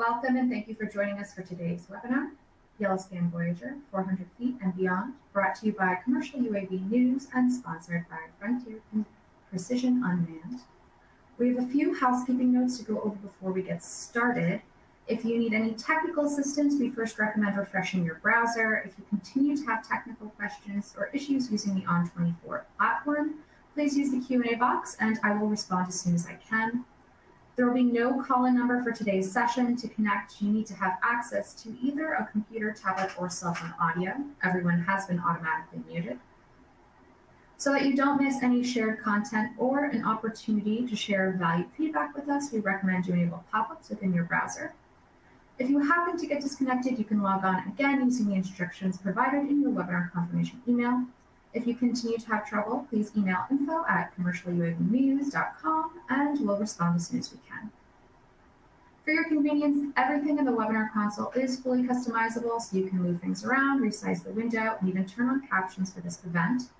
Welcome and thank you for joining us for today's webinar, YellowScan Voyager, 400 feet and beyond, brought to you by Commercial UAV News and sponsored by Frontier Precision Unmanned. We have a few housekeeping notes to go over before we get started. If you need any technical assistance, we first recommend refreshing your browser. If you continue to have technical questions or issues using the On24 platform, please use the Q&A box and I will respond as soon as I can. There will be no call-in number for today's session. To connect, you need to have access to either a computer, tablet, or cell phone audio. Everyone has been automatically muted. So that you don't miss any shared content or an opportunity to share valued feedback with us, we recommend you enable pop-ups within your browser. If you happen to get disconnected, you can log on again using the instructions provided in your webinar confirmation email. If you continue to have trouble, please email info@commercialuavnews.com and we'll respond as soon as we can. For your convenience, everything in the webinar console is fully customizable, so you can move things around, resize the window, and even turn on captions for this event.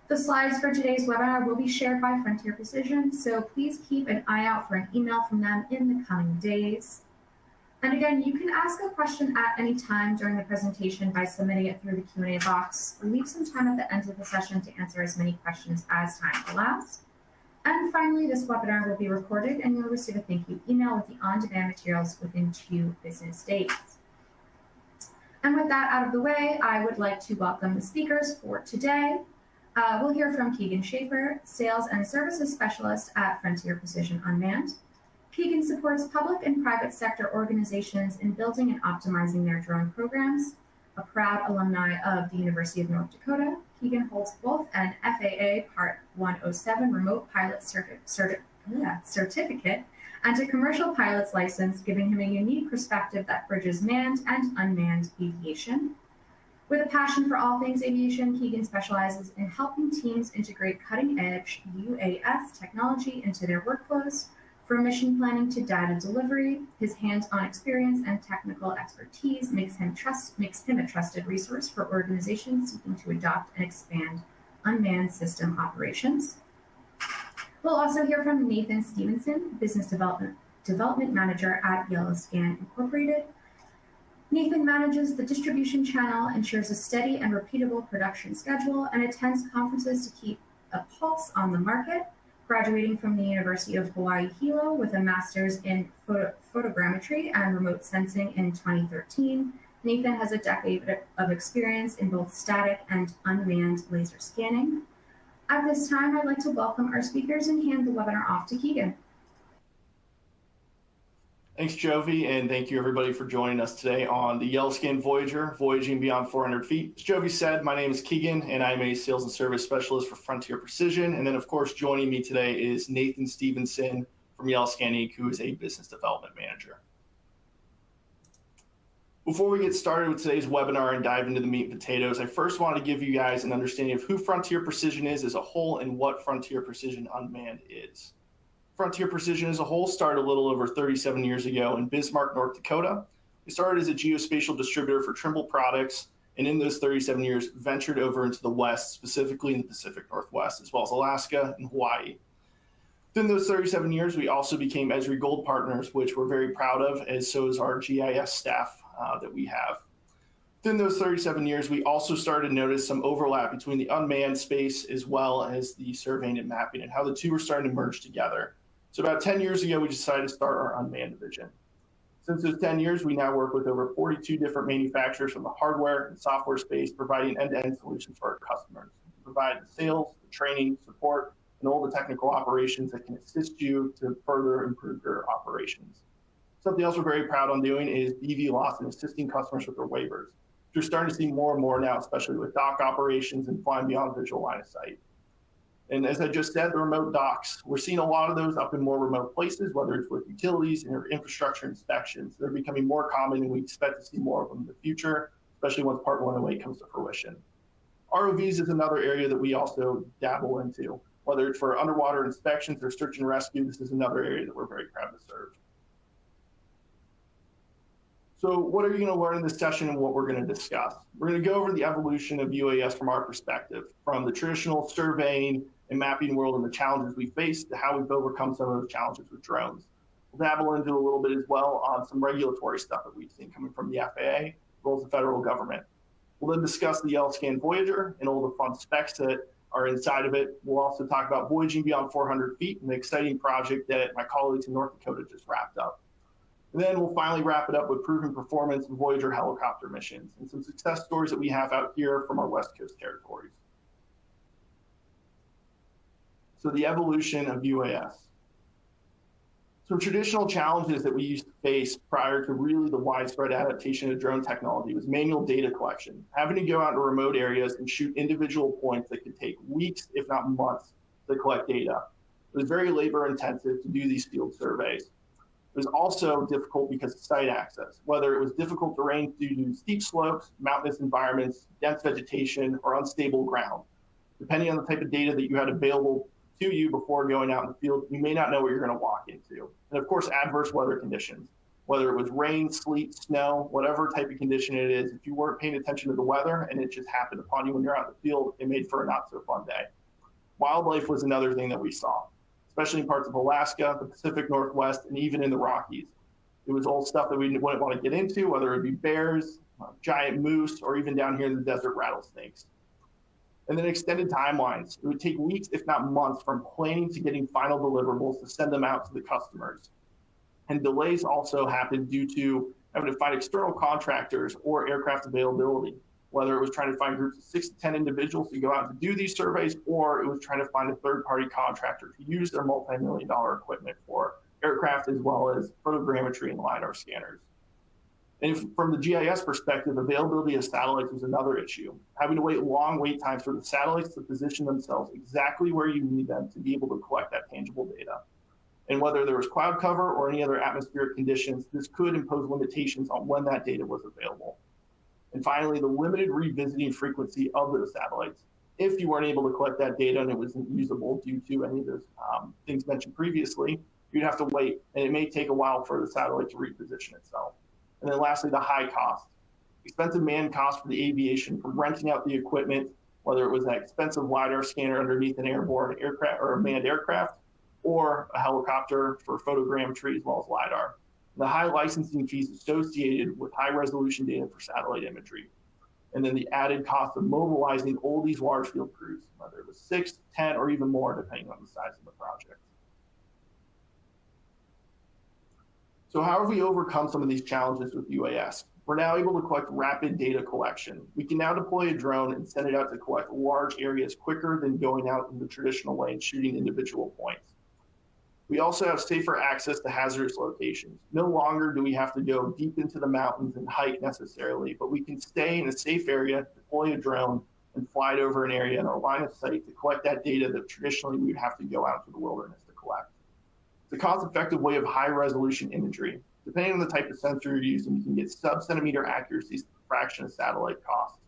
The slides for today's webinar will be shared by Frontier Precision, so please keep an eye out for an email from them in the coming days. And again, you can ask a question at any time during the presentation by submitting it through the Q&A box, or leave some time at the end of the session to answer as many questions as time allows. And finally, this webinar will be recorded and you'll receive a thank you email with the on-demand materials within 2 business days. And with that out of the way, I would like to welcome the speakers for today. We'll hear from Keegan Schaefer, Sales and Services Specialist at Frontier Precision Unmanned. Keegan supports public and private sector organizations in building and optimizing their drone programs. A proud alumni of the University of North Dakota, Keegan holds both an FAA Part 107 remote pilot certificate and a commercial pilot's license, giving him a unique perspective that bridges manned and unmanned aviation. With a passion for all things aviation, Keegan specializes in helping teams integrate cutting-edge UAS technology into their workflows. From mission planning to data delivery, his hands-on experience and technical expertise makes him a trusted resource for organizations seeking to adopt and expand unmanned system operations. We'll also hear from Nathan Stevenson, Business Development Manager at YellowScan Incorporated. Nathan manages the distribution channel, ensures a steady and repeatable production schedule, and attends conferences to keep a pulse on the market. Graduating from the University of Hawaii Hilo with a master's in photogrammetry and remote sensing in 2013, Nathan has a decade of experience in both static and unmanned laser scanning. At this time, I'd like to welcome our speakers and hand the webinar off to Keegan. Thanks, Jovi, and thank you everybody for joining us today on the YellowScan Voyager, voyaging beyond 400 feet. As Jovi said, my name is Keegan, and I'm a sales and service specialist for Frontier Precision. And then, of course, joining me today is Nathan Stevenson from YellowScan Inc., who is a business development manager. Before we get started with today's webinar and dive into the meat and potatoes, I first want to give you guys an understanding of who Frontier Precision is as a whole and what Frontier Precision Unmanned is. Frontier Precision as a whole started a little over 37 years ago in Bismarck, North Dakota. We started as a geospatial distributor for Trimble products, and in those 37 years, ventured over into the West, specifically in the Pacific Northwest, as well as Alaska and Hawaii. Within those 37 years, we also became Esri Gold partners, which we're very proud of, as so is our GIS staff that we have. Within those 37 years, we also started to notice some overlap between the unmanned space as well as the surveying and mapping, and how the two were starting to merge together. So about 10 years ago, we decided to start our unmanned division. Since those 10 years, we now work with over 42 different manufacturers from the hardware and software space, providing end-to-end solutions for our customers. We provide the sales, the training, support, and all the technical operations that can assist you to further improve your operations. Something else we're very proud on doing is BV loss and assisting customers with their waivers. You're starting to see more and more now, especially with dock operations and flying beyond visual line of sight. And as I just said, the remote docks, we're seeing a lot of those up in more remote places, whether it's with utilities and infrastructure inspections. They're becoming more common, and we expect to see more of them in the future, especially once Part 108 comes to fruition. ROVs is another area that we also dabble into, whether it's for underwater inspections or search and rescue. This is another area that we're very proud to serve. So what are you going to learn in this session and what we're going to discuss? We're going to go over the evolution of UAS from our perspective, from the traditional surveying and mapping world and the challenges we face to how we've overcome some of those challenges with drones. We'll dabble into a little bit as well on some regulatory stuff that we've seen coming from the FAA, as well as the federal government. We'll then discuss the YellowScan Voyager and all the fun specs that are inside of it. We'll also talk about voyaging beyond 400 feet, an exciting project that my colleagues in North Dakota just wrapped up. And then we'll finally wrap it up with proven performance in Voyager helicopter missions and some success stories that we have out here from our West Coast territories. So the evolution of UAS. Some traditional challenges that we used to face prior to really the widespread adaptation of drone technology was manual data collection, having to go out to remote areas and shoot individual points that could take weeks, if not months, to collect data. It was very labor intensive to do these field surveys. It was also difficult because of site access, whether it was difficult terrain due to steep slopes, mountainous environments, dense vegetation, or unstable ground. Depending on the type of data that you had available to you before going out in the field, you may not know what you're going to walk into. And of course, adverse weather conditions, whether it was rain, sleet, snow, whatever type of condition it is, if you weren't paying attention to the weather and it just happened upon you when you're out in the field, it made for a not so fun day. Wildlife was another thing that we saw, especially in parts of Alaska, the Pacific Northwest, and even in the Rockies. It was all stuff that we wouldn't want to get into, whether it be bears, giant moose, or even down here in the desert, rattlesnakes. And then extended timelines. It would take weeks, if not months, from planning to getting final deliverables to send them out to the customers. And delays also happened due to having to find external contractors or aircraft availability, whether it was trying to find groups of 6 to 10 individuals to go out to do these surveys, or it was trying to find a third-party contractor to use their multi-million-dollar equipment for aircraft as well as photogrammetry and LiDAR scanners. And from the GIS perspective, availability of satellites was another issue. Having to wait long wait times for the satellites to position themselves exactly where you need them to be able to collect that tangible data. And whether there was cloud cover or any other atmospheric conditions, this could impose limitations on when that data was available. And finally, the limited revisiting frequency of those satellites. If you weren't able to collect that data and it wasn't usable due to any of those things mentioned previously, you'd have to wait, and it may take a while for the satellite to reposition itself. And then lastly, the high cost. Expensive man cost for the aviation from renting out the equipment, whether it was an expensive LiDAR scanner underneath an airborne aircraft or a manned aircraft, or a helicopter for photogrammetry as well as LiDAR. The high licensing fees associated with high resolution data for satellite imagery. And then the added cost of mobilizing all these large field crews, whether it was 6, 10, or even more, depending on the size of the project. So how have we overcome some of these challenges with UAS? We're now able to collect rapid data collection. We can now deploy a drone and send it out to collect large areas quicker than going out in the traditional way and shooting individual points. We also have safer access to hazardous locations. No longer do we have to go deep into the mountains and hike necessarily, but we can stay in a safe area, deploy a drone, and fly it over an area in our line of sight to collect that data that traditionally we would have to go out to the wilderness to collect. It's a cost-effective way of high-resolution imagery. Depending on the type of sensor you're using, you can get sub-centimeter accuracies at a fraction of satellite cost.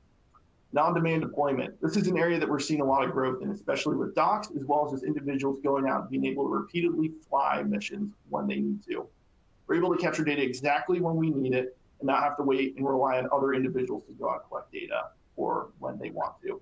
Non-demand deployment. This is an area that we're seeing a lot of growth in, especially with docs, as well as just individuals going out and being able to repeatedly fly missions when they need to. We're able to capture data exactly when we need it and not have to wait and rely on other individuals to go out and collect data or when they want to.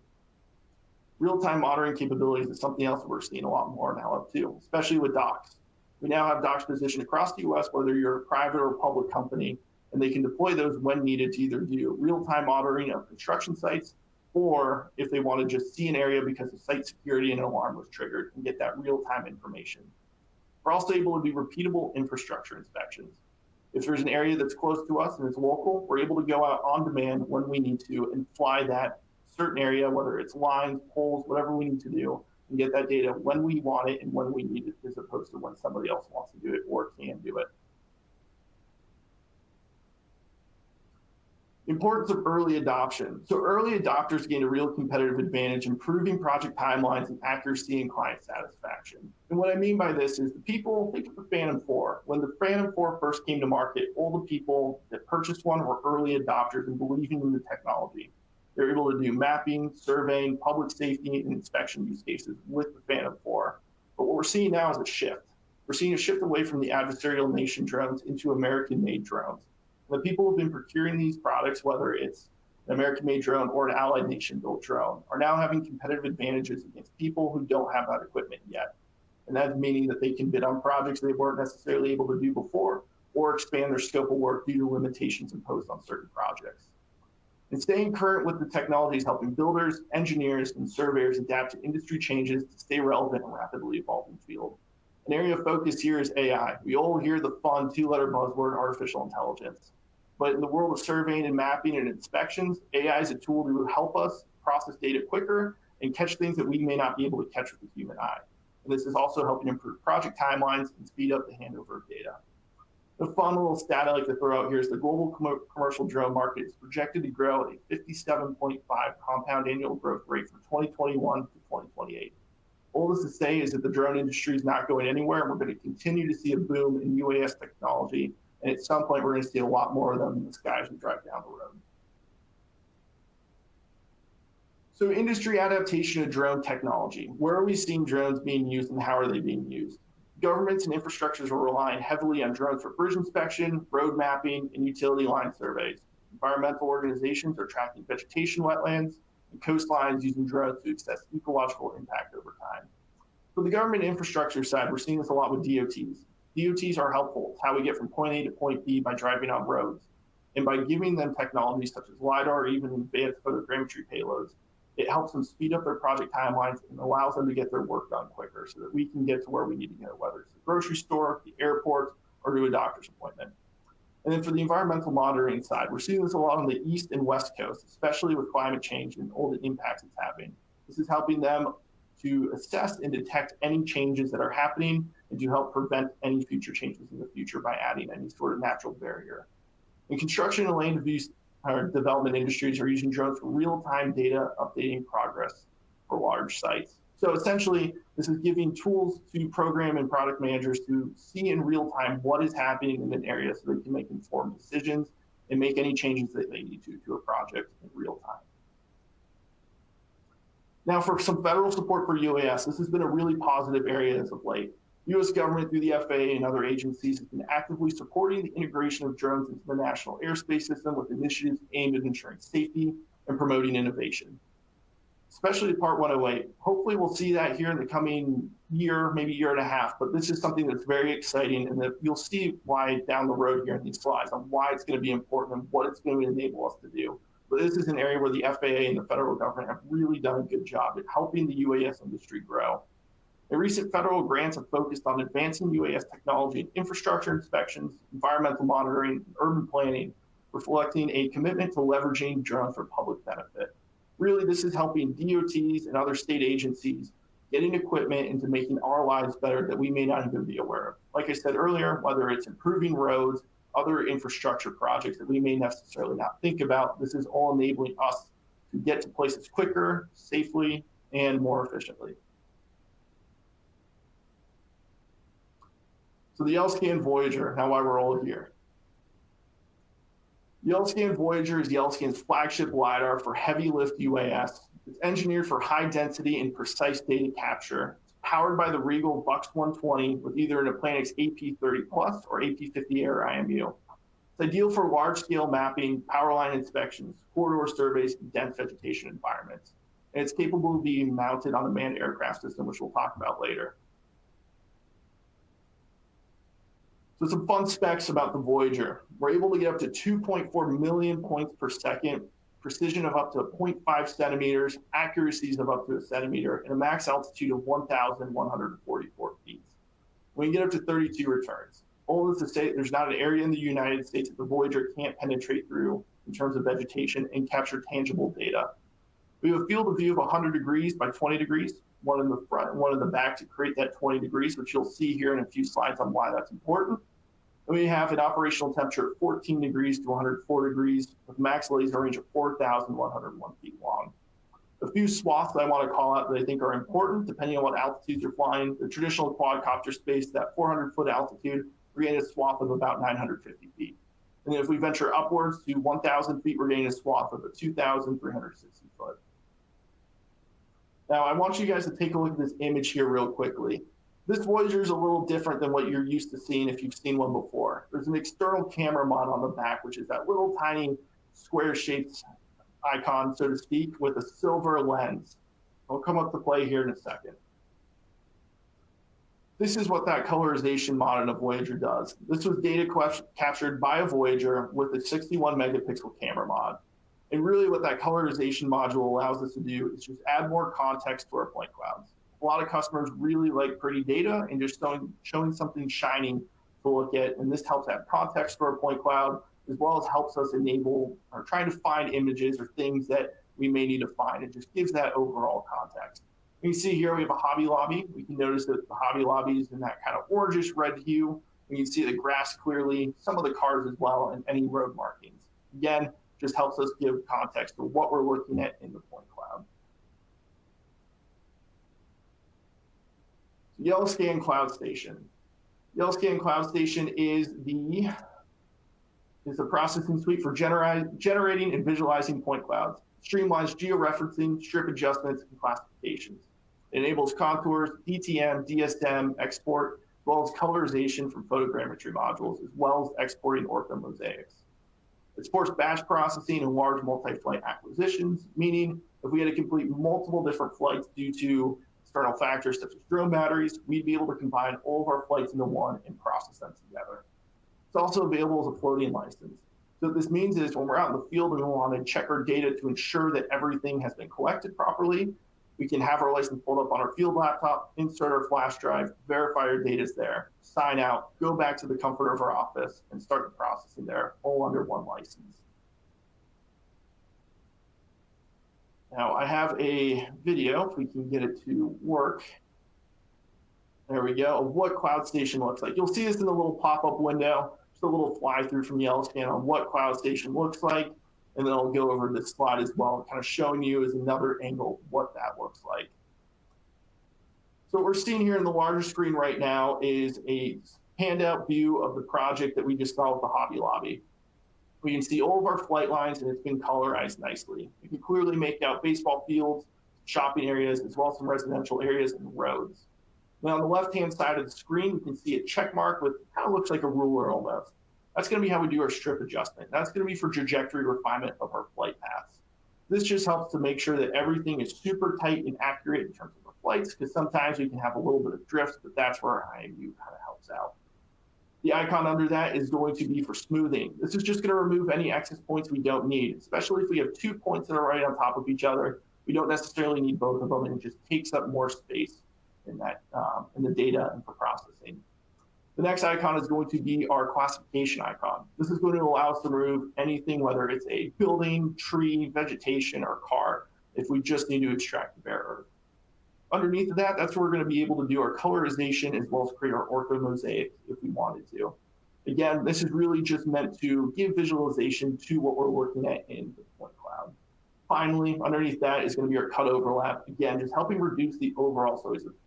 Real-time monitoring capabilities is something else that we're seeing a lot more now of too, especially with docs. We now have docs positioned across the US, whether you're a private or public company, and they can deploy those when needed to either do real-time monitoring of construction sites, or if they want to just see an area because of site security and an alarm was triggered and get that real-time information. We're also able to do repeatable infrastructure inspections. If there's an area that's close to us and it's local, we're able to go out on demand when we need to and fly that certain area, whether it's lines, poles, whatever we need to do, and get that data when we want it and when we need it, as opposed to when somebody else wants to do it or can do it. Importance of early adoption. So early adopters gain a real competitive advantage, improving project timelines and accuracy and client satisfaction. And what I mean by this is the people, think of the Phantom 4. When the Phantom 4 first came to market, all the people that purchased one were early adopters and believing in the technology. They were able to do mapping, surveying, public safety, and inspection use cases with the Phantom 4. But what we're seeing now is a shift. We're seeing a shift away from the adversarial nation drones into American-made drones. The people who have been procuring these products, whether it's an American-made drone or an allied nation-built drone, are now having competitive advantages against people who don't have that equipment yet. And that's meaning that they can bid on projects they weren't necessarily able to do before, or expand their scope of work due to limitations imposed on certain projects. And staying current with the technology is helping builders, engineers, and surveyors adapt to industry changes to stay relevant in a rapidly evolving field. An area of focus here is AI. We all hear the fun two-letter buzzword, artificial intelligence. But in the world of surveying and mapping and inspections, AI is a tool to help us process data quicker and catch things that we may not be able to catch with the human eye. And this is also helping improve project timelines and speed up the handover of data. The fun little stat I like to throw out here is the global commercial drone market is projected to grow at a 57.5 compound annual growth rate from 2021 to 2028. All this to say is that the drone industry is not going anywhere, and we're going to continue to see a boom in UAS technology. And at some point, we're going to see a lot more of them in the sky as we drive down the road. So industry adaptation of drone technology. Where are we seeing drones being used and how are they being used? Governments and infrastructures are relying heavily on drones for bridge inspection, road mapping, and utility line surveys. Environmental organizations are tracking vegetation wetlands and coastlines using drones to assess ecological impact over time. For the government infrastructure side, we're seeing this a lot with DOTs. DOTs are helpful. It's how we get from point A to point B by driving on roads. And by giving them technologies such as LiDAR or even advanced photogrammetry payloads, it helps them speed up their project timelines and allows them to get their work done quicker so that we can get to where we need to go, whether it's the grocery store, the airport, or to a doctor's appointment. And then for the environmental monitoring side, we're seeing this a lot on the East and West Coast, especially with climate change and all the impacts it's having. This is helping them to assess and detect any changes that are happening and to help prevent any future changes in the future by adding any sort of natural barrier. In construction and land use development industries are using drones for real-time data updating progress for large sites. So essentially, this is giving tools to program and product managers to see in real time what is happening in an area so they can make informed decisions and make any changes that they need to a project in real time. Now, for some federal support for UAS, this has been a really positive area as of late. U.S. government through the FAA and other agencies has been actively supporting the integration of drones into the national airspace system with initiatives aimed at ensuring safety and promoting innovation, especially Part 108. Hopefully we'll see that here in the coming year, maybe year and a half, but this is something that's very exciting and that you'll see why down the road here in these slides on why it's going to be important and what it's going to enable us to do. But this is an area where the FAA and the federal government have really done a good job at helping the UAS industry grow. And recent federal grants have focused on advancing UAS technology in infrastructure inspections, environmental monitoring, and urban planning, reflecting a commitment to leveraging drones for public benefit. Really, this is helping DOTs and other state agencies getting equipment into making our lives better that we may not even be aware of. Like I said earlier, whether it's improving roads, other infrastructure projects that we may necessarily not think about, this is all enabling us to get to places quicker, safely, and more efficiently. So the YellowScan Voyager, now why we're all here. YellowScan Voyager is YellowScan's flagship LiDAR for heavy lift UAS. It's engineered for high density and precise data capture. It's powered by the Regal Bux 120 with either an Applanix AP30 Plus or AP50 Air IMU. It's ideal for large scale mapping, power line inspections, corridor surveys, and dense vegetation environments. And it's capable of being mounted on a manned aircraft system, which we'll talk about later. So some fun specs about the Voyager. We're able to get up to 2.4 million points per second, precision of up to 0.5 centimeters, accuracies of up to a centimeter, and a max altitude of 1,144 feet. We can get up to 32 returns. All this to say there's not an area in the United States that the Voyager can't penetrate through in terms of vegetation and capture tangible data. We have a field of view of 100 degrees by 20 degrees, one in the front and one in the back to create that 20 degrees, which you'll see here in a few slides on why that's important. And we have an operational temperature of 14 degrees to 104 degrees with max laser range of 4,101 feet long. A few swaths that I want to call out that I think are important depending on what altitudes you're flying. The traditional quadcopter space, that 400-foot altitude, we're getting a swath of about 950 feet. And then if we venture upwards to 1,000 feet, we're getting a swath of a 2,360 foot. Now, I want you guys to take a look at this image here real quickly. This Voyager is a little different than what you're used to seeing if you've seen one before. There's an external camera mod on the back, which is that little tiny square-shaped icon, so to speak, with a silver lens. I'll come up to play here in a second. This is what that colorization mod in a Voyager does. This was data captured by a Voyager with a 61 megapixel camera mod. And really what that colorization module allows us to do is just add more context to our point clouds. A lot of customers really like pretty data and just showing something shiny to look at. And this helps add context to our point cloud, as well as helps us enable or trying to find images or things that we may need to find. It just gives that overall context. You can see here we have a Hobby Lobby. We can notice that the Hobby Lobby is in that kind of orangish red hue. You can see the grass clearly, some of the cars as well, and any road markings. Again, just helps us give context to what we're looking at in the point cloud. YellowScan Cloud Station. YellowScan Cloud Station is the processing suite for generating and visualizing point clouds. Streamlines georeferencing, strip adjustments, and classifications. It enables contours, DTM, DSM, export, as well as colorization from photogrammetry modules, as well as exporting orthomosaics. It supports batch processing and large multi-flight acquisitions, meaning if we had to complete multiple different flights due to external factors such as drone batteries, we'd be able to combine all of our flights into one and process them together. It's also available as a floating license. So what this means is when we're out in the field and we want to check our data to ensure that everything has been collected properly, we can have our license pulled up on our field laptop, insert our flash drive, verify our data is there, sign out, go back to the comfort of our office, and start the processing there, all under one license. Now I have a video, if we can get it to work. There we go, of what Cloud Station looks like. You'll see this in the little pop-up window, just a little fly through from YellowScan on what Cloud Station looks like. And then I'll go over this slide as well, kind of showing you as another angle what that looks like. So what we're seeing here in the larger screen right now is a handout view of the project that we just saw with the Hobby Lobby. We can see all of our flight lines and it's been colorized nicely. You can clearly make out baseball fields, shopping areas, as well as some residential areas and roads. Now on the left-hand side of the screen, you can see a check mark with kind of looks like a ruler almost. That's going to be how we do our strip adjustment. That's going to be for trajectory refinement of our flight paths. This just helps to make sure that everything is super tight and accurate in terms of our flights, because sometimes we can have a little bit of drift, but that's where our IMU kind of helps out. The icon under that is going to be for smoothing. This is just going to remove any excess points we don't need, especially if we have 2 points that are right on top of each other. We don't necessarily need both of them, and it just takes up more space in that in the data and for processing. The next icon is going to be our classification icon. This is going to allow us to remove anything, whether it's a building, tree, vegetation, or car, if we just need to extract the bare earth. Underneath of that, that's where we're going to be able to do our colorization as well as create our orthomosaic if we wanted to. Again, this is really just meant to give visualization to what we're looking at in the point cloud. Finally, underneath that is going to be our cut overlap. Again, just helping reduce the overall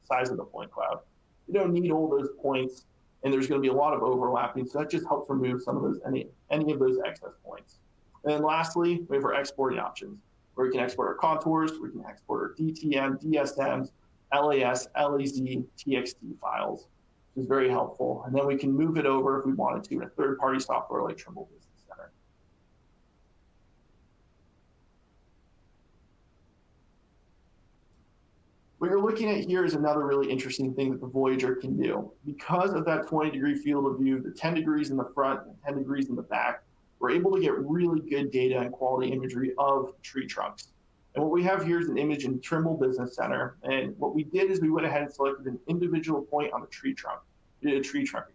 size of the point cloud. You don't need all those points, and there's going to be a lot of overlapping, so that just helps remove some of those any of those excess points. And then lastly, we have our exporting options, where we can export our contours, we can export our DTM, DSMs, LAS, LAZ, TXT files, which is very helpful. And then we can move it over if we wanted to in a third-party software like Trimble Business Center. What you're looking at here is another really interesting thing that the Voyager can do. Because of that 20-degree field of view, the 10 degrees in the front and 10 degrees in the back, we're able to get really good data and quality imagery of tree trunks. And what we have here is an image in Trimble Business Center. And what we did is we went ahead and selected an individual point on the tree trunk. We did a tree trunk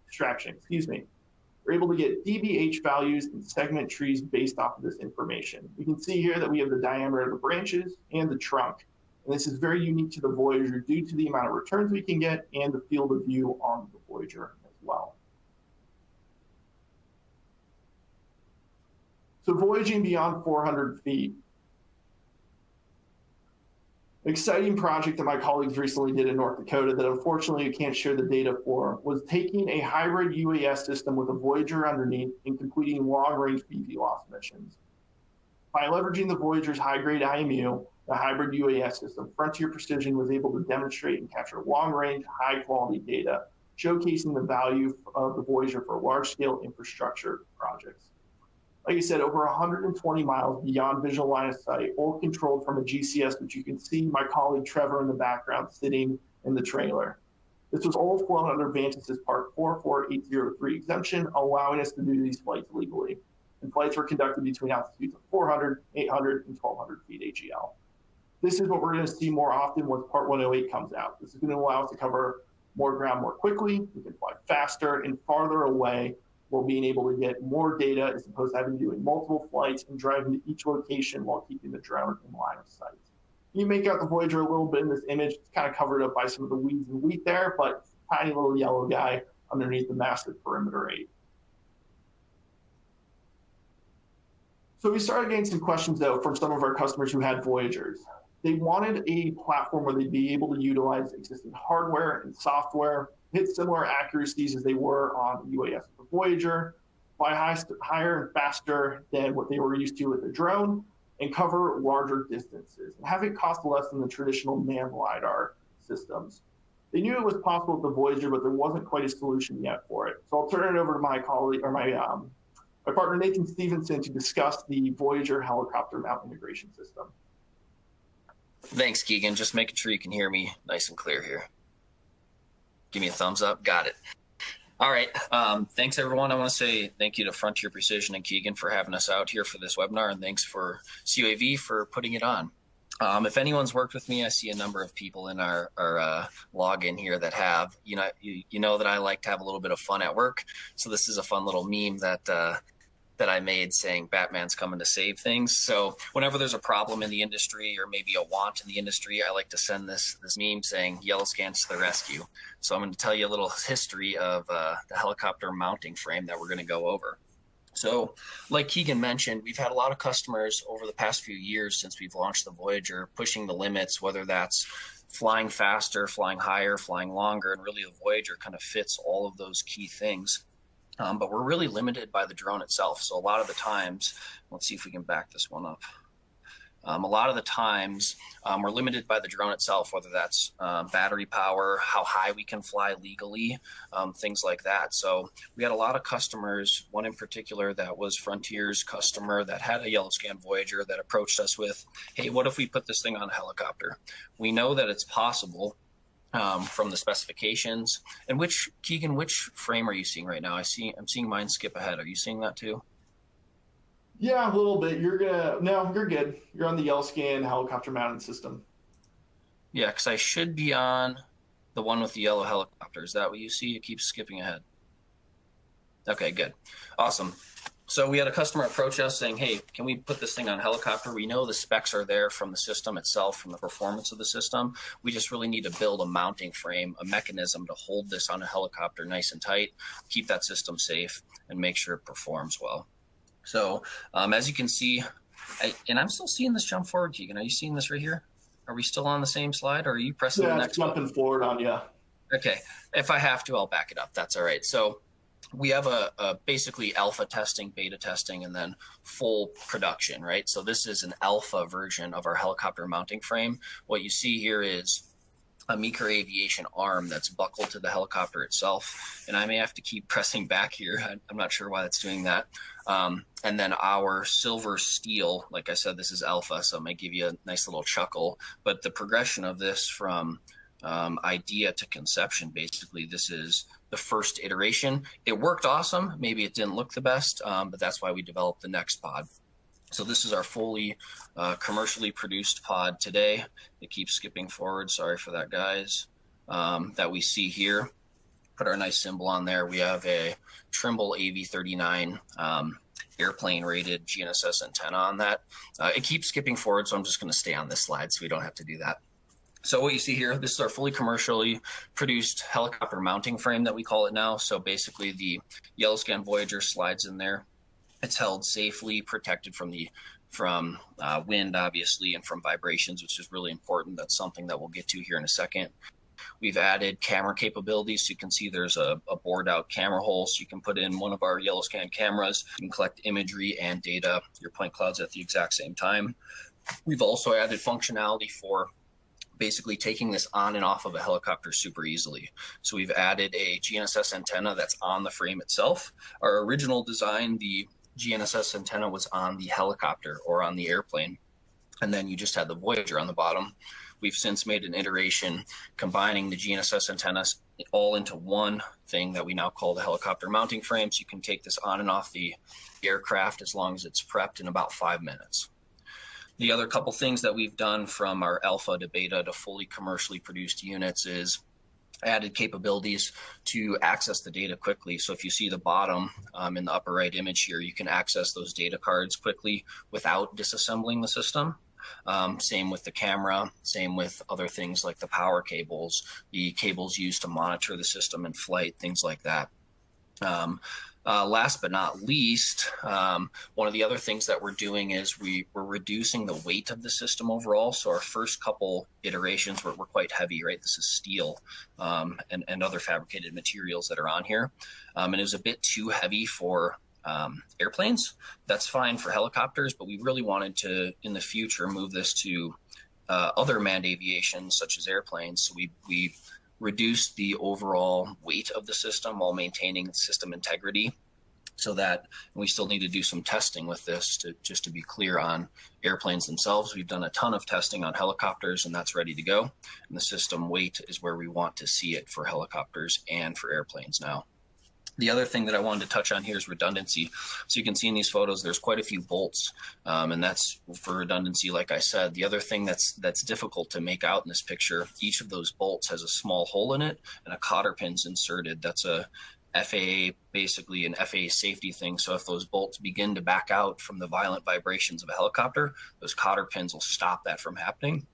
extraction, We're able to get DBH values and segment trees based off of this information. You can see here that we have the diameter of the branches and the trunk. And this is very unique to the Voyager due to the amount of returns we can get and the field of view on the Voyager as well. So voyaging beyond 400 feet. An exciting project that my colleagues recently did in North Dakota that unfortunately you can't share the data for was taking a hybrid UAS system with a Voyager underneath and completing long-range BVLOS missions. By leveraging the Voyager's high-grade IMU, the hybrid UAS system, Frontier Precision was able to demonstrate and capture long-range, high-quality data, showcasing the value of the Voyager for large-scale infrastructure projects. Like I said, over 120 miles beyond visual line of sight, all controlled from a GCS, which you can see my colleague Trevor in the background sitting in the trailer. This was all flown under Vantas's Part 44803 exemption, allowing us to do these flights legally. And flights were conducted between altitudes of 400, 800, and 1200 feet AGL. This is what we're going to see more often once Part 108 comes out. This is going to allow us to cover more ground more quickly. We can fly faster and farther away while being able to get more data as opposed to having to do multiple flights and driving to each location while keeping the drone in line of sight. You make out the Voyager a little bit in this image. It's kind of covered up by some of the weeds and wheat there, but tiny little yellow guy underneath the massive perimeter 8. So we started getting some questions, though, from some of our customers who had Voyagers. They wanted a platform where they'd be able to utilize existing hardware and software, hit similar accuracies as they were on the UAS of the Voyager, fly higher and faster than what they were used to with the drone, and cover larger distances, and have it cost less than the traditional manned LiDAR systems. They knew it was possible with the Voyager, but there wasn't quite a solution yet for it. So I'll turn it over to my colleague, or my partner Nathan Stevenson, to discuss the Voyager helicopter mount integration system. Thanks, Keegan. Just making sure you can hear me nice and clear here. Give me a thumbs up. Got it. All right. Thanks, everyone. I want to say thank you to Frontier Precision and Keegan for having us out here for this webinar, and thanks for CUAV for putting it on. If anyone's worked with me, I see a number of people in our login here that have. You know that I like to have a little bit of fun at work, so this is a fun little meme that I made saying Batman's coming to save things. So whenever there's a problem in the industry or maybe a want in the industry, I like to send this meme saying YellowScan's to the rescue. So I'm going to tell you a little history of the helicopter mounting frame that we're going to go over. So like Keegan mentioned, we've had a lot of customers over the past few years since we've launched the Voyager, pushing the limits, whether that's flying faster, flying higher, flying longer, and really the Voyager kind of fits all of those key things. But we're really limited by the drone itself. So a lot of the times, let's see if we can back this one up. A lot of the times we're limited by the drone itself, whether that's battery power, how high we can fly legally, things like that. So we had a lot of customers, one in particular that was Frontier's customer that had a YellowScan Voyager that approached us with, hey, what if we put this thing on a helicopter? We know that it's possible. From the specifications. And Keegan, which frame are you seeing right now? I'm seeing mine skip ahead. Are you seeing that too? Yeah, a little bit. No, you're good. You're on the YellowScan helicopter mounted system. Yeah, because I should be on the one with the yellow helicopter. Is that what you see? It keeps skipping ahead. Okay, good. Awesome. So we had a customer approach us saying, hey, can we put this thing on a helicopter? We know the specs are there from the system itself, from the performance of the system. We just really need to build a mounting frame, a mechanism to hold this on a helicopter nice and tight, keep that system safe, and make sure it performs well. So as you can see, and I'm still seeing this jump forward, Keegan. Are you seeing this right here? Are we still on the same slide, or are you pressing the next jumping button? Forward on you. Okay. If I have to, I'll back it up. That's all right. So we have a basically alpha testing, beta testing, and then full production, right? So this is an alpha version of our helicopter mounting frame. What you see here is a Meeker Aviation arm that's buckled to the helicopter itself. And I may have to keep pressing back here. I'm not sure why that's doing that. And then our silver steel, like I said, this is alpha, so it might give you a nice little chuckle. But the progression of this from idea to conception, basically, this is the first iteration. It worked awesome. Maybe it didn't look the best, but that's why we developed the next pod. So this is our fully commercially produced pod today. It keeps skipping forward. Sorry for that, guys. That we see here. Put our nice symbol on there. We have a Trimble AV39 airplane rated GNSS antenna on that. It keeps skipping forward, so I'm just going to stay on this slide so we don't have to do that. So what you see here, this is our fully commercially produced helicopter mounting frame that we call it now. So basically the YellowScan Voyager slides in there. It's held safely, protected from wind, obviously, and from vibrations, which is really important. That's something that we'll get to here in a second. We've added camera capabilities. So you can see there's a bored out camera hole. So you can put in one of our YellowScan cameras. You can collect imagery and data, your point clouds at the exact same time. We've also added functionality for basically taking this on and off of a helicopter super easily. So we've added a GNSS antenna that's on the frame itself. Our original design, the GNSS antenna was on the helicopter or on the airplane. And then you just had the Voyager on the bottom. we've since made an iteration combining the GNSS antennas all into one thing that we now call the helicopter mounting frame. So you can take this on and off the aircraft as long as it's prepped in about 5 minutes. The other couple things that we've done from our alpha to beta to fully commercially produced units is added capabilities to access the data quickly. So if you see the bottom in the upper right image here, you can access those data cards quickly without disassembling the system. Same with the camera, same with other things like the power cables, the cables used to monitor the system in flight, things like that. Last but not least, one of the other things that we're doing is we're reducing the weight of the system overall. So our first couple iterations were quite heavy, right? This is steel and other fabricated materials that are on here. And it was a bit too heavy for airplanes. That's fine for helicopters, but we really wanted to, in the future, move this to other manned aviation, such as airplanes. So we reduce the overall weight of the system while maintaining system integrity, so that we still need to do some testing with this just to be clear on airplanes themselves. We've done a ton of testing on helicopters and that's ready to go. And the system weight is where we want to see it for helicopters and for airplanes now. The other thing that I wanted to touch on here is redundancy. So you can see in these photos, there's quite a few bolts, and that's for redundancy. Like I said, the other thing that's difficult to make out in this picture, each of those bolts has a small hole in it and a cotter pin's inserted. That's a FAA, basically an FAA safety thing. So if those bolts begin to back out from the violent vibrations of a helicopter, those cotter pins will stop that from happening.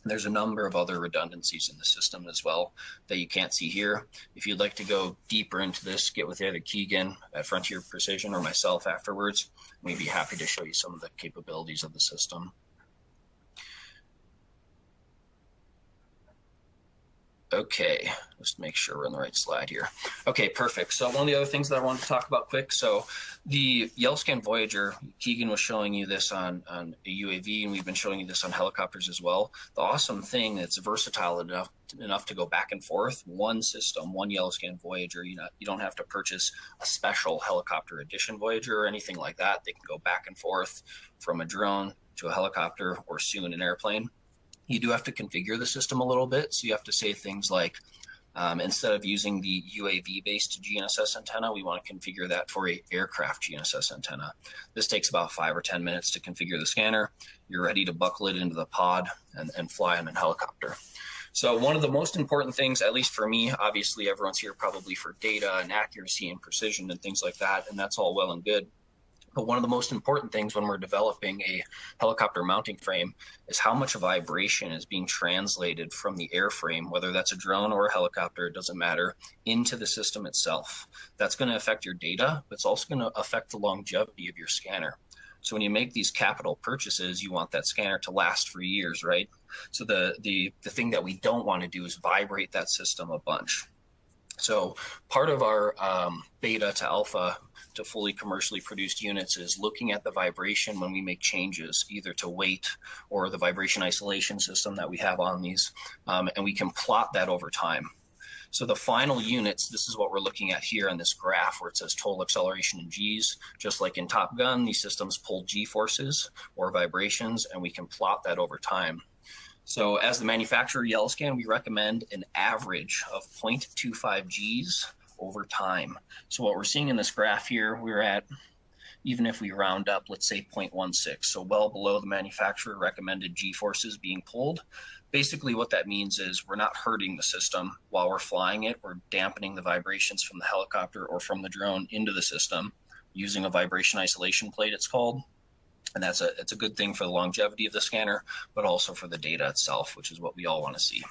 There's a number of other redundancies in the system as well that you can't see here. If you'd like to go deeper into this, get with either Keegan at Frontier Precision or myself afterwards. We'd be happy to show you some of the capabilities of the system. Okay, just make sure we're on the right slide here. Okay, perfect. So one of the other things that I wanted to talk about quick. So the YellowScan Voyager, Keegan was showing you this on a UAV, and we've been showing you this on helicopters as well. The awesome thing that's versatile enough to go back and forth, one system, one YellowScan Voyager. You don't have to purchase a special helicopter edition Voyager or anything like that. They can go back and forth from a drone to a helicopter or soon an airplane. You do have to configure the system a little bit. So you have to say things like, instead of using the UAV-based GNSS antenna, we want to configure that for an aircraft GNSS antenna. This takes about 5 or 10 minutes to configure the scanner. You're ready to buckle it into the pod and fly on a helicopter. So one of the most important things, at least for me, obviously everyone's here probably for data and accuracy and precision and things like that, and that's all well and good. But one of the most important things when we're developing a helicopter mounting frame is how much vibration is being translated from the airframe, whether that's a drone or a helicopter, it doesn't matter, into the system itself. That's going to affect your data, but it's also going to affect the longevity of your scanner. So when you make these capital purchases, you want that scanner to last for years, right? So the thing that we don't want to do is vibrate that system a bunch. So part of our beta to alpha to fully commercially produced units is looking at the vibration when we make changes, either to weight or the vibration isolation system that we have on these, and we can plot that over time. So the final units, this is what we're looking at here on this graph where it says total acceleration in G's. Just like in Top Gun, these systems pull G forces or vibrations, and we can plot that over time. So as the manufacturer YellowScan, we recommend an average of 0.25 Gs over time. So what we're seeing in this graph here, we're at, even if we round up, let's say 0.16, so well below the manufacturer recommended G forces being pulled. Basically what that means is we're not hurting the system while we're flying it. We're dampening the vibrations from the helicopter or from the drone into the system using a vibration isolation plate, it's called. And it's a good thing for the longevity of the scanner, but also for the data itself, which is what we all want to see.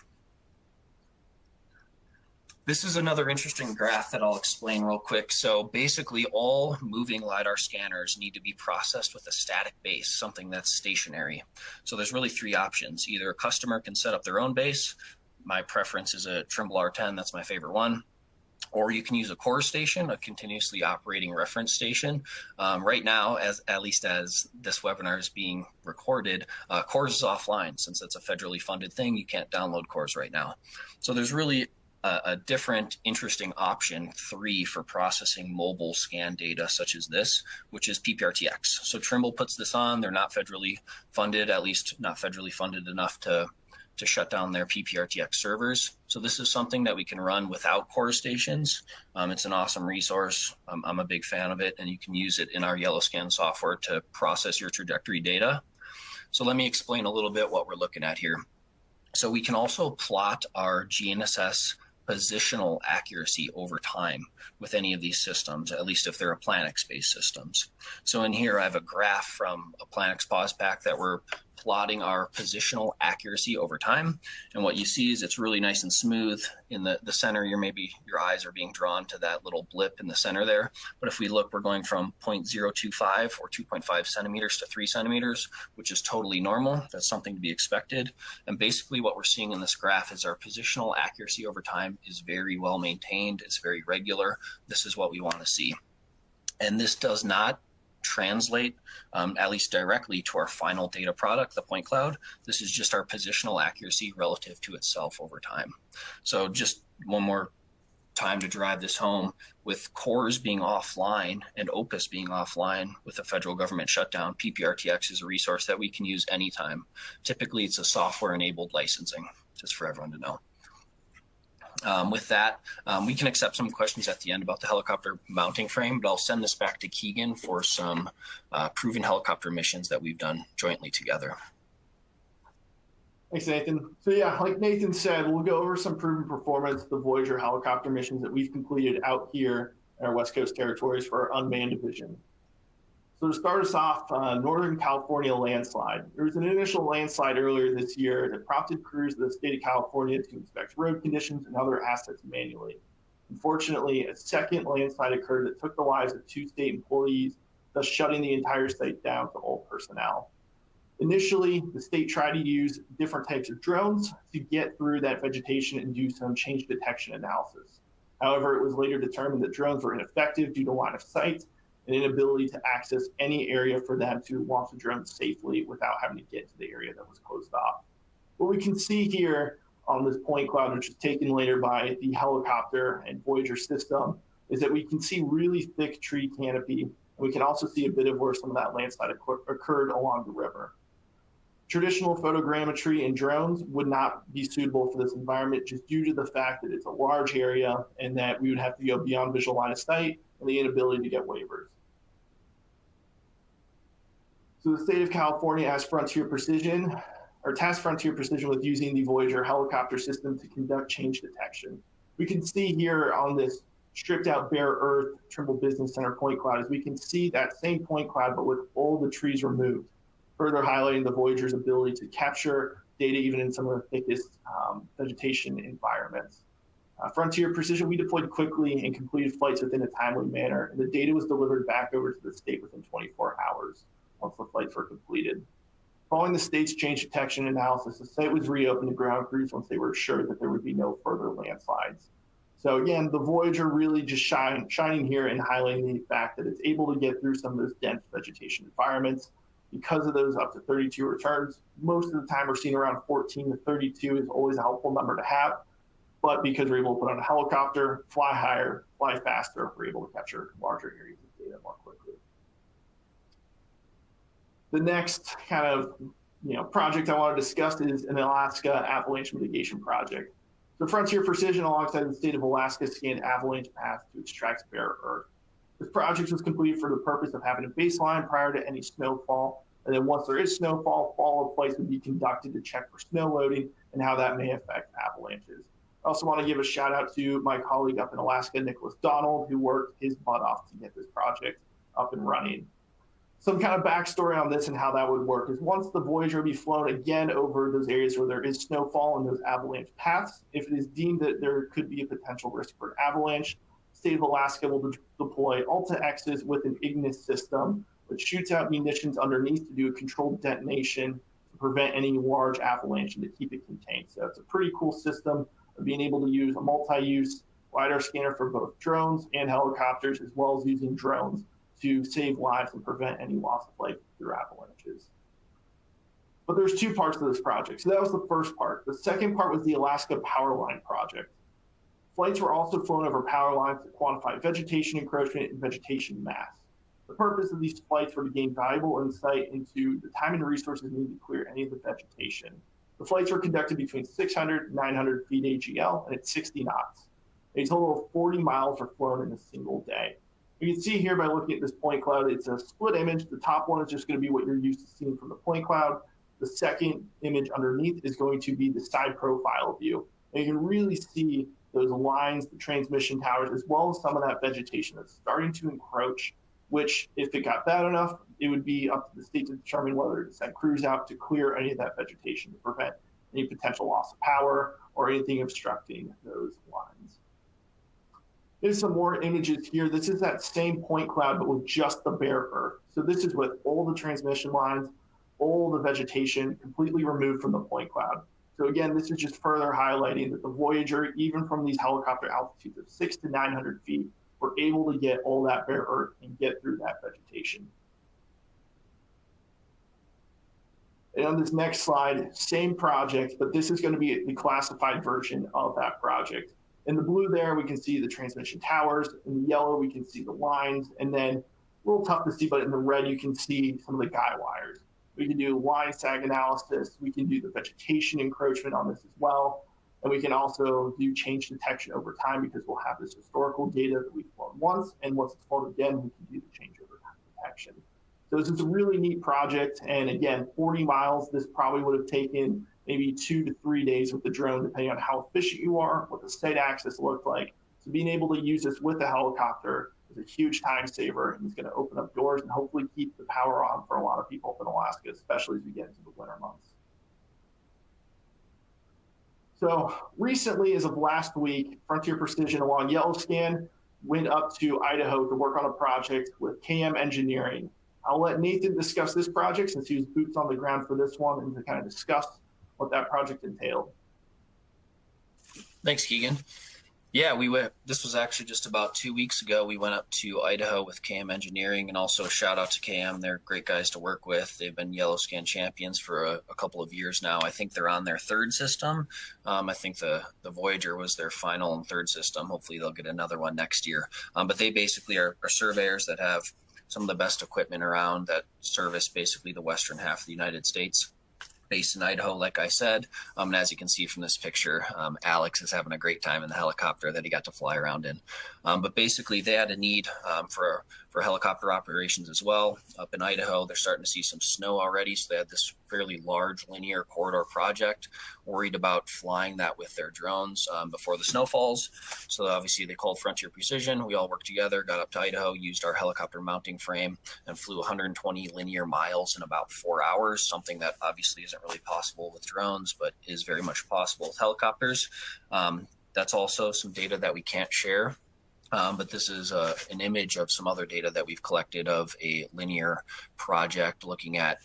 This is another interesting graph that I'll explain real quick. So basically all moving LiDAR scanners need to be processed with a static base, something that's stationary. So there's really 3 options. Either a customer can set up their own base. My preference is a Trimble R10, that's my favorite one. Or you can use a CORS station, a continuously operating reference station. Right now, at least as this webinar is being recorded, CORS is offline. Since it's a federally funded thing, you can't download CORS right now. So there's really a different, interesting option 3 for processing mobile scan data such as this, which is PPRTX. So Trimble puts this on. They're not federally funded, at least not federally funded enough to to shut down their PPRTX servers. So this is something that we can run without core stations. It's an awesome resource. I'm a big fan of it, and you can use it in our YellowScan software to process your trajectory data. So let me explain a little bit what we're looking at here. So we can also plot our GNSS positional accuracy over time with any of these systems, at least if they're Planix-based systems. So in here, I have a graph from a Planix pause pack that we're plotting our positional accuracy over time. And what you see is it's really nice and smooth. In the center, maybe your eyes are being drawn to that little blip in the center there. But if we look, we're going from 0.025 or 2.5 centimeters to 3 centimeters, which is totally normal. That's something to be expected. And basically what we're seeing in this graph is our positional accuracy over time is very well maintained. It's very regular. This is what we want to see. And this does not translate, at least directly, to our final data product, the point cloud. This is just our positional accuracy relative to itself over time. So just one more time to drive this home, with cores being offline and Opus being offline with the federal government shutdown, PPRTX is a resource that we can use anytime. Typically, it's a software-enabled licensing, just for everyone to know. With that, we can accept some questions at the end about the helicopter mounting frame, but I'll send this back to Keegan for some proven helicopter missions that we've done jointly together. Thanks, Nathan. So yeah, like Nathan said, we'll go over some proven performance of the Voyager helicopter missions that we've completed out here in our West Coast territories for our unmanned division. So to start us off, Northern California landslide. There was an initial landslide earlier this year that prompted crews of the state of California to inspect road conditions and other assets manually. Unfortunately, a second landslide occurred that took the lives of 2 state employees, thus shutting the entire site down to all personnel. Initially, the state tried to use different types of drones to get through that vegetation and do some change detection analysis. However, it was later determined that drones were ineffective due to line of sight and inability to access any area for them to launch the drone safely without having to get to the area that was closed off. What we can see here on this point cloud, which was taken later by the helicopter and Voyager system, is that we can see really thick tree canopy, and we can also see a bit of where some of that landslide occurred along the river. Traditional photogrammetry and drones would not be suitable for this environment just due to the fact that it's a large area and that we would have to go beyond visual line of sight and the inability to get waivers. So the state of California tasked Frontier Precision with using the Voyager helicopter system to conduct change detection. We can see here on this stripped out bare earth Trimble Business Center point cloud, as we can see that same point cloud, but with all the trees removed, further highlighting the Voyager's ability to capture data even in some of the thickest vegetation environments. Frontier Precision, we deployed quickly and completed flights within a timely manner, and the data was delivered back over to the state within 24 hours once the flights were completed. Following the state's change detection analysis, the site was reopened to ground crews once they were assured that there would be no further landslides. So again, the Voyager really just shining here and highlighting the fact that it's able to get through some of those dense vegetation environments. Because of those up to 32 returns, most of the time we're seeing around 14 to 32 is always a helpful number to have. But because we're able to put on a helicopter, fly higher, fly faster, we're able to capture larger areas of data more quickly. The next kind of project I want to discuss is an Alaska avalanche mitigation project. So Frontier Precision, alongside the state of Alaska, scanned avalanche paths to extract bare earth. This project was completed for the purpose of having a baseline prior to any snowfall. And then once there is snowfall, follow-up flights would be conducted to check for snow loading and how that may affect avalanches. I also want to give a shout out to my colleague up in Alaska, Nicholas Donald, who worked his butt off to get this project up and running. Some kind of backstory on this and how that would work is once the Voyager would be flown again over those areas where there is snowfall and those avalanche paths, if it is deemed that there could be a potential risk for an avalanche, the state of Alaska will deploy Alta-X's with an Ignis system, which shoots out munitions underneath to do a controlled detonation to prevent any large avalanche and to keep it contained. So it's a pretty cool system of being able to use a multi-use LiDAR scanner for both drones and helicopters, as well as using drones to save lives and prevent any loss of life through avalanches. But there's 2 parts to this project. So that was the first part. The second part was the Alaska Power Line project. Flights were also flown over power lines to quantify vegetation encroachment and vegetation mass. The purpose of these flights were to gain valuable insight into the time and resources needed to clear any of the vegetation. The flights were conducted between 600 and 900 feet AGL and at 60 knots. A total of 40 miles were flown in a single day. You can see here by looking at this point cloud, it's a split image. The top one is just going to be what you're used to seeing from the point cloud. The second image underneath is going to be the side profile view. And you can really see those lines, the transmission towers, as well as some of that vegetation that's starting to encroach, which if it got bad enough, it would be up to the state to determine whether to send crews out to clear any of that vegetation to prevent any potential loss of power or anything obstructing those lines. There's some more images here. This is that same point cloud, but with just the bare earth. So this is with all the transmission lines, all the vegetation completely removed from the point cloud. So again, this is just further highlighting that the Voyager, even from these helicopter altitudes of 600 to 900 feet, were able to get all that bare earth and get through that vegetation. And on this next slide, same project, but this is going to be the classified version of that project. In the blue there, we can see the transmission towers. In the yellow, we can see the lines. And then a little tough to see, but in the red, you can see some of the guy wires. We can do line sag analysis. We can do the vegetation encroachment on this as well. And we can also do change detection over time because we'll have this historical data that we've flown once. And once it's flown again, we can do the change over time detection. So this is a really neat project. And again, 40 miles, this probably would have taken maybe 2 to 3 days with the drone, depending on how efficient you are, what the site access looked like. So being able to use this with the helicopter is a huge time saver, and it's going to open up doors and hopefully keep the power on for a lot of people up in Alaska, especially as we get into the winter months. So recently, as of last week, Frontier Precision along YellowScan went up to Idaho to work on a project with KM Engineering. I'll let Nathan discuss this project since he was boots on the ground for this one and to kind of discuss what that project entailed. Thanks, Keegan. Yeah, this was actually just about 2 weeks ago. We went up to Idaho with KM Engineering, and also a shout out to KM. They're great guys to work with. They've been YellowScan champions for a couple of years now. I think they're on their third system. I think the Voyager was their final and third system. Hopefully they'll get another one next year. But they basically are surveyors that have some of the best equipment around that service basically the western half of the United States. Based in Idaho, like I said. And as you can see from this picture, Alex is having a great time in the helicopter that he got to fly around in. But basically, they had a need for helicopter operations as well. Up in Idaho, they're starting to see some snow already, so they had this fairly large linear corridor project, worried about flying that with their drones before the snow falls. So obviously, they called Frontier Precision. We all worked together, got up to Idaho, used our helicopter mounting frame, and flew 120 linear miles in about 4 hours, something that obviously isn't really possible with drones, but is very much possible with helicopters. That's also some data that we can't share. But this is an image of some other data that we've collected of a linear project looking at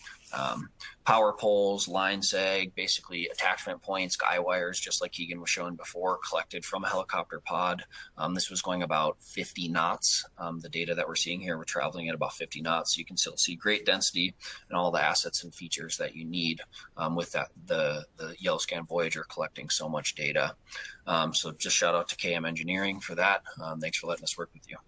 power poles, line sag, basically attachment points, guy wires, just like Keegan was showing before, collected from a helicopter pod. This was going about 50 knots. The data that we're seeing here, we're traveling at about 50 knots. So you can still see great density and all the assets and features that you need with the YellowScan Voyager collecting so much data. So just shout out to KM Engineering for that. Thanks for letting us work with you.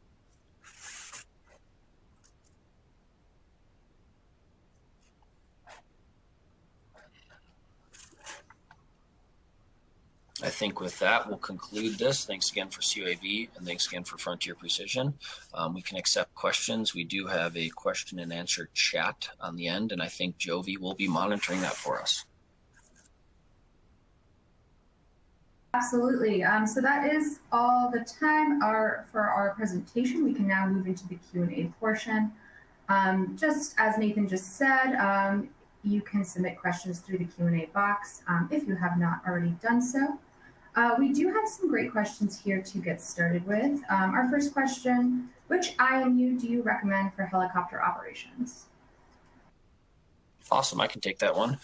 I think with that, we'll conclude this. Thanks again for CUAV, and thanks again for Frontier Precision. We can accept questions. We do have a question and answer chat on the end, and I think Jovi will be monitoring that for us. Absolutely. So that is all the time for our presentation. We can now move into the Q&A portion. Just as Nathan just said, you can submit questions through the Q&A box if you have not already done so. We do have some great questions here to get started with. Our first question, which IMU do you recommend for helicopter operations? Awesome, I can take that one.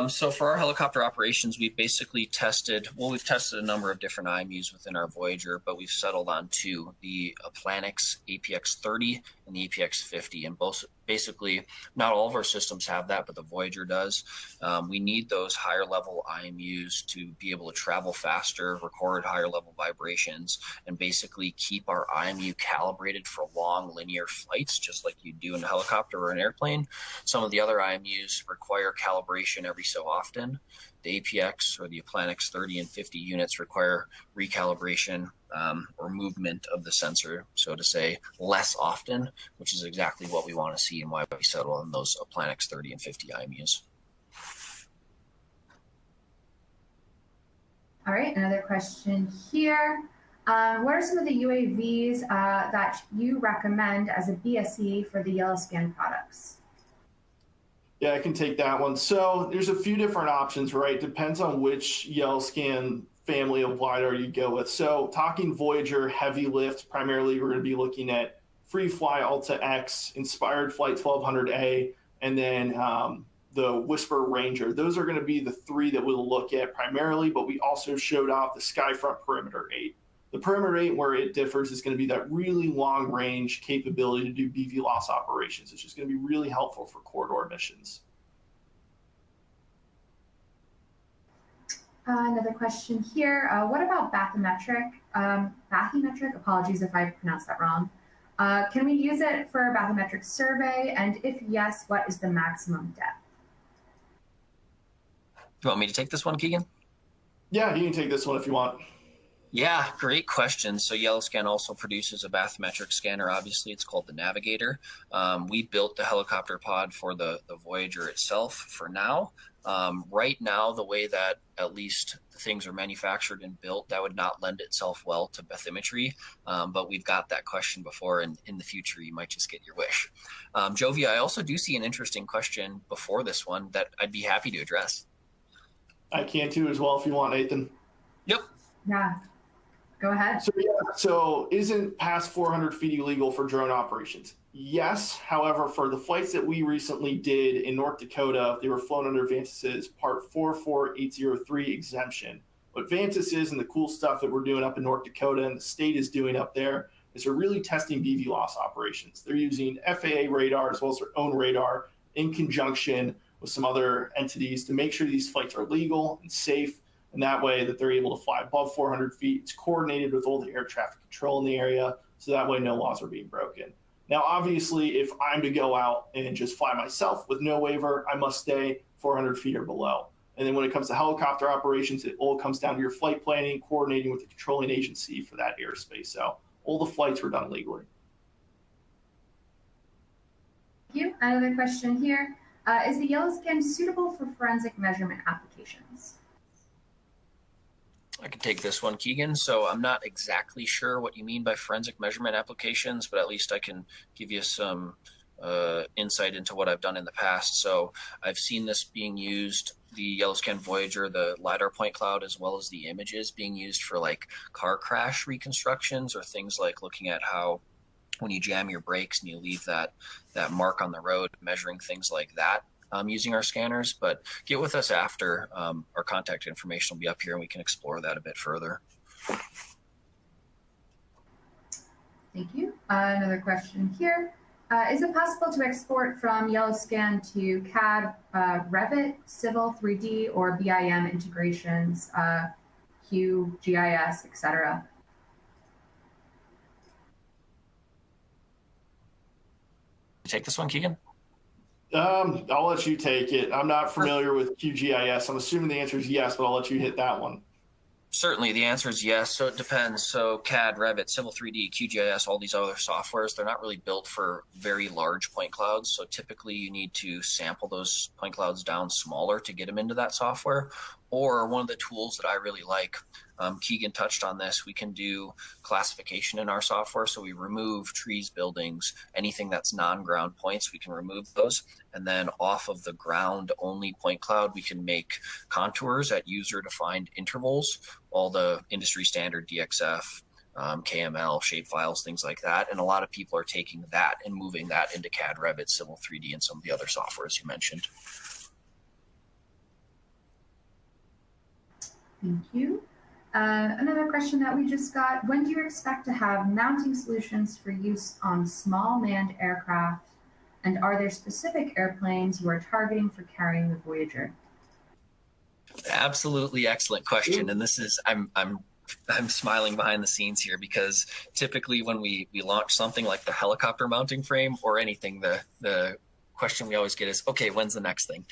So for our helicopter operations, we've basically tested a number of different IMUs within our Voyager, but we've settled on two, the Planix APX30 and the APX50, and both basically not all of our systems have that, but the Voyager does. We need those higher level IMUs to be able to travel faster, record higher level vibrations, and basically keep our IMU calibrated for long linear flights, just like you do in a helicopter or an airplane. Some of the other IMUs require calibration every so often. The APX or the Aplanix 30 and 50 units require recalibration or movement of the sensor, so to say, less often, which is exactly what we want to see and why we settle on those Aplanix 30 and 50 IMUs. All right, another question here. What are some of the UAVs that you recommend as a BSE for the YellowScan products? Yeah, I can take that one. So there's a few different options, right? Depends on which YellowScan family of LiDAR you go with. So talking Voyager heavy lift, primarily we're going to be looking at Free Fly Alta X, Inspired Flight 1200A, and then the Whisper Ranger. Those are going to be the three that we'll look at primarily, but we also showed off the Skyfront Perimeter 8. The Perimeter 8, where it differs, is going to be that really long range capability to do BV loss operations, which is going to be really helpful for corridor missions. Another question here. What about bathymetric? Bathymetric, apologies if I pronounced that wrong. Can we use it for a bathymetric survey? And if yes, what is the maximum depth? Do you want me to take this one, Keegan? Yeah, you can take this one if you want. Yeah, great question. So YellowScan also produces a bathymetric scanner. Obviously, it's called the Navigator. We built the helicopter pod for the Voyager itself for now. Right now, the way that at least things are manufactured and built, that would not lend itself well to bathymetry. But we've got that question before, and in the future, you might just get your wish. Jovi, I also do see an interesting question before this one that I'd be happy to address. I can too as well if you want, Nathan. Yep. Yeah. Go ahead. So isn't past 400 feet illegal for drone operations? Yes. However, for the flights that we recently did in North Dakota, they were flown under Vantas's Part 44803 exemption. What Vantas is and the cool stuff that we're doing up in North Dakota and the state is doing up there is they're really testing BV loss operations. They're using FAA radar as well as their own radar in conjunction with some other entities to make sure these flights are legal and safe. And that way that they're able to fly above 400 feet. It's coordinated with all the air traffic control in the area. So that way no laws are being broken. Now, obviously, if I'm to go out and just fly myself with no waiver, I must stay 400 feet or below. And then when it comes to helicopter operations, it all comes down to your flight planning, coordinating with the controlling agency for that airspace. So all the flights were done legally. Thank you. Another question here. Is the YellowScan suitable for forensic measurement applications? I can take this one, Keegan. So I'm not exactly sure what you mean by forensic measurement applications, but at least I can give you some insight into what I've done in the past. So I've seen this being used, the YellowScan Voyager, the LiDAR point cloud, as well as the images being used for like car crash reconstructions or things like looking at how when you jam your brakes and you leave that mark on the road, measuring things like that. Using our scanners, but get with us after. Our contact information will be up here and we can explore that a bit further. Thank you. Another question here. Is it possible to export from YellowScan to CAD, Revit, Civil 3D, or BIM integrations, QGIS, etc.? Take this one, Keegan? I'll let you take it. I'm not familiar with QGIS. I'm assuming the answer is yes, but I'll let you hit that one. Certainly, the answer is yes. So it depends. So CAD, Revit, Civil 3D, QGIS, all these other softwares, they're not really built for very large point clouds. So typically you need to sample those point clouds down smaller to get them into that software. Or one of the tools that I really like, Keegan touched on this, we can do classification in our software. So we remove trees, buildings, anything that's non-ground points, we can remove those. And then off of the ground only point cloud, we can make contours at user-defined intervals, all the industry standard DXF, KML, shapefiles, things like that. And a lot of people are taking that and moving that into CAD, Revit, Civil 3D, and some of the other softwares you mentioned. Thank you. Another question that we just got, when do you expect to have mounting solutions for use on small manned aircraft? And are there specific airplanes you are targeting for carrying the Voyager? Absolutely excellent question. And this is, I'm smiling behind the scenes here because typically when we launch something like the helicopter mounting frame or anything, the question we always get is, okay, when's the next thing?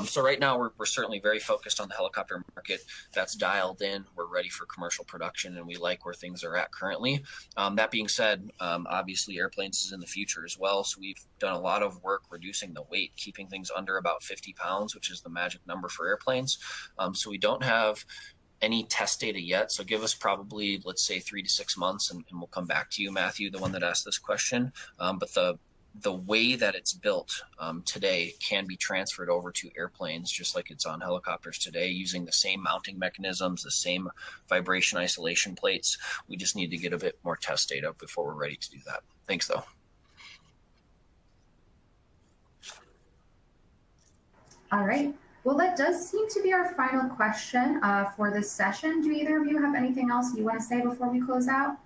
So right now we're certainly very focused on the helicopter market. That's dialed in. We're ready for commercial production, and we like where things are at currently. That being said, obviously airplanes is in the future as well. So we've done a lot of work reducing the weight, keeping things under about 50 pounds, which is the magic number for airplanes. So we don't have any test data yet. So give us probably, let's say, 3 to 6 months, and we'll come back to you, Matthew, the one that asked this question. But the way that it's built today can be transferred over to airplanes, just like it's on helicopters today, using the same mounting mechanisms, the same vibration isolation plates. We just need to get a bit more test data before we're ready to do that. Thanks, though. All right. Well, that does seem to be our final question for this session. Do either of you have anything else you want to say before we close out?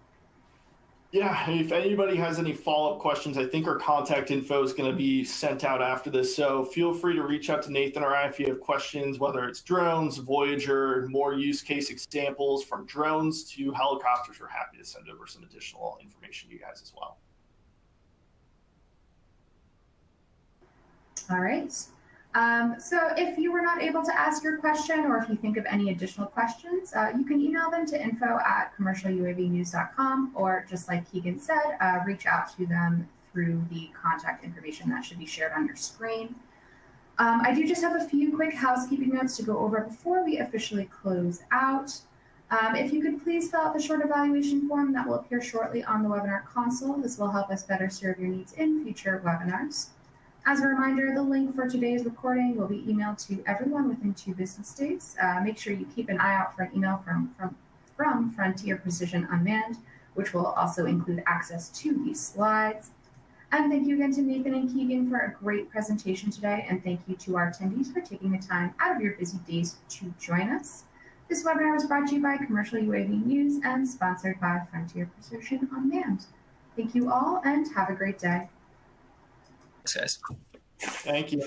Yeah, if anybody has any follow-up questions, I think our contact info is going to be sent out after this. So feel free to reach out to Nathan or I if you have questions, whether it's drones, Voyager, more use case examples from drones to helicopters. We're happy to send over some additional information to you guys as well. All right. So if you were not able to ask your question, or if you think of any additional questions, you can email them to info@commercialuavnews.com, or just like Keegan said, reach out to them through the contact information that should be shared on your screen. I do just have a few quick housekeeping notes to go over before we officially close out. If you could please fill out the short evaluation form that will appear shortly on the webinar console. This will help us better serve your needs in future webinars. As a reminder, the link for today's recording will be emailed to everyone within 2 business days. Make sure you keep an eye out for an email from Frontier Precision Unmanned, which will also include access to these slides. And thank you again to Nathan and Keegan for a great presentation today. And thank you to our attendees for taking the time out of your busy days to join us. This webinar was brought to you by Commercial UAV News and sponsored by Frontier Precision Unmanned. Thank you all and have a great day. Thanks, guys. Thank you.